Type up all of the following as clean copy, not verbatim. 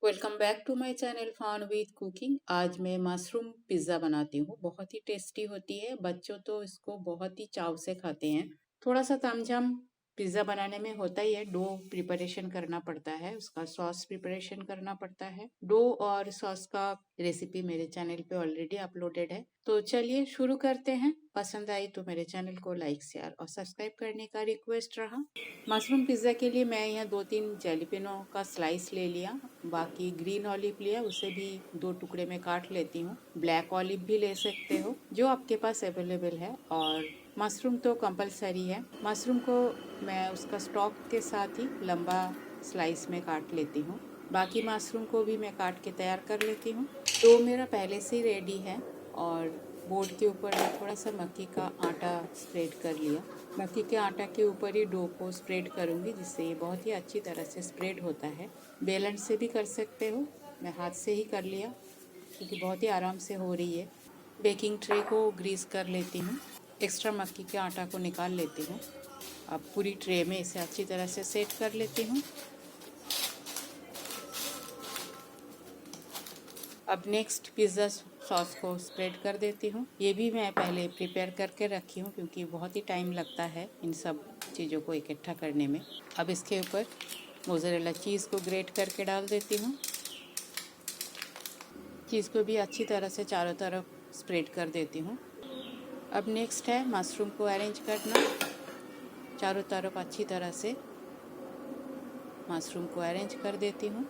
Welcome back to my channel fun with cooking. आज मैं mushroom pizza बनाती हूँ। बहुत ही टेस्टी होती है। बच्चों तो इसको बहुत ही चाव से खाते हैं। थोड़ा सा तामझाम पिज्ज़ा बनाने में होता ही है। डो प्रिपरेशन करना पड़ता है, उसका सॉस प्रिपरेशन करना पड़ता है। डो और सॉस का रेसिपी मेरे चैनल पे ऑलरेडी अपलोडेड है। तो चलिए शुरू करते हैं। पसंद आई तो मेरे चैनल को लाइक शेयर और सब्सक्राइब करने का रिक्वेस्ट रहा। मशरूम पिज़्ज़ा के लिए मैं यहाँ 2-3 जैलिपिनो का स्लाइस ले लिया। बाकी ग्रीन ऑलिव लिया, उसे भी 2 टुकड़े में काट लेती हूँ। ब्लैक ऑलिव भी ले सकते हो, जो आपके पास अवेलेबल है। और मशरूम तो कंपलसरी है। मशरूम को मैं उसका स्टॉक के साथ ही लंबा स्लाइस में काट लेती हूँ। बाकी मशरूम को भी मैं काट के तैयार कर लेती हूँ। डो मेरा पहले से ही रेडी है और बोर्ड के ऊपर मैं थोड़ा सा मक्की का आटा स्प्रेड कर लिया। मक्की के आटा के ऊपर ही डो को स्प्रेड करूँगी, जिससे ये बहुत ही अच्छी तरह से स्प्रेड होता है। बेलन से भी कर सकते हो, मैं हाथ से ही कर लिया क्योंकि बहुत ही आराम से हो रही है। बेकिंग ट्रे को ग्रीस कर लेती हूँ। एक्स्ट्रा मक्की के आटा को निकाल लेती हूँ। अब पूरी ट्रे में इसे अच्छी तरह से सेट कर लेती हूँ। अब नेक्स्ट पिज़्ज़ा सॉस को स्प्रेड कर देती हूँ। ये भी मैं पहले प्रिपेयर करके रखी हूँ क्योंकि बहुत ही टाइम लगता है इन सब चीज़ों को इकट्ठा करने में। अब इसके ऊपर मोज़रेला चीज़ को ग्रेट करके डाल देती हूँ। चीज़ को भी अच्छी तरह से चारों तरफ स्प्रेड कर देती हूँ। अब नेक्स्ट है मशरूम को अरेंज करना। चारों तरफ अच्छी तरह से मशरूम को अरेंज कर देती हूँ।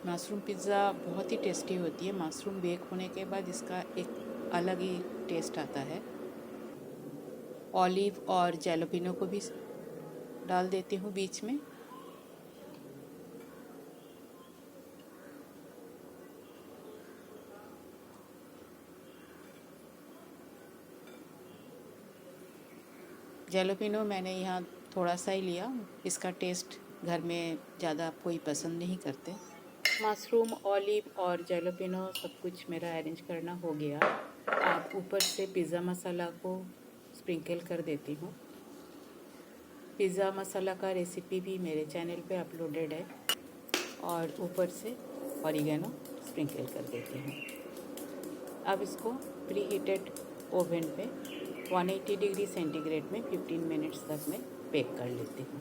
मशरूम पिज़्ज़ा बहुत ही टेस्टी होती है। मशरूम बेक होने के बाद इसका एक अलग ही टेस्ट आता है। ऑलिव और जैलोपिनो को भी डाल देती हूँ बीच में। जैलोपिनो मैंने यहाँ थोड़ा सा ही लिया, इसका टेस्ट घर में ज़्यादा कोई पसंद नहीं करते। मशरूम, ऑलिव और जैलोपिनो सब कुछ मेरा अरेंज करना हो गया। अब ऊपर से पिज़्ज़ा मसाला को स्प्रिंकल कर देती हूँ। पिज़्ज़ा मसाला का रेसिपी भी मेरे चैनल पे अपलोडेड है। और ऊपर से ऑरिगेनो स्प्रिंकल कर देती हूँ। अब इसको प्री हीटेड ओवन पे 180 डिग्री सेंटीग्रेड में 15 मिनट्स तक मैं बेक कर लेती हूँ।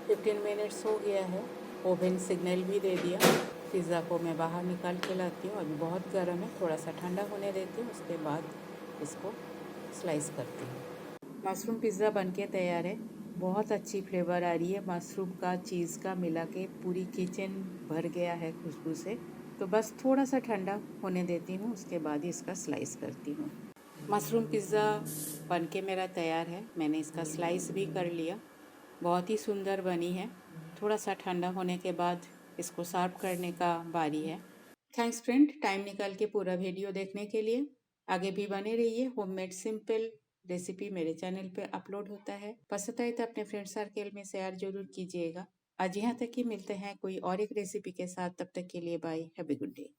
15 मिनट्स हो गया है। ओवन सिग्नल भी दे दिया। पिज़्ज़ा को मैं बाहर निकाल के लाती हूँ। अभी बहुत गर्म है, थोड़ा सा ठंडा होने देती हूँ, उसके बाद इसको स्लाइस करती हूँ। मशरूम पिज़्ज़ा बनके तैयार है। बहुत अच्छी फ्लेवर आ रही है मशरूम का, चीज़ का मिला के पूरी किचन भर गया है खुशबू से। तो बस थोड़ा सा ठंडा होने देती हूँ, उसके बाद ही इसका स्लाइस करती हूँ। मशरूम पिज़्ज़ा बनके मेरा तैयार है। मैंने इसका स्लाइस भी कर लिया। बहुत ही सुंदर बनी है। थोड़ा सा ठंडा होने के बाद इसको सर्व करने का बारी है। थैंक्स फ्रेंड, टाइम निकाल के पूरा वीडियो देखने के लिए। आगे भी बने रहिए। होममेड सिंपल रेसिपी मेरे चैनल पे अपलोड होता है। पसंद आए तो अपने फ्रेंड सर्कल में शेयर जरूर कीजिएगा। आज यहाँ तक ही, मिलते हैं कोई और एक रेसिपी के साथ। तब तक के लिए bye, have a good day.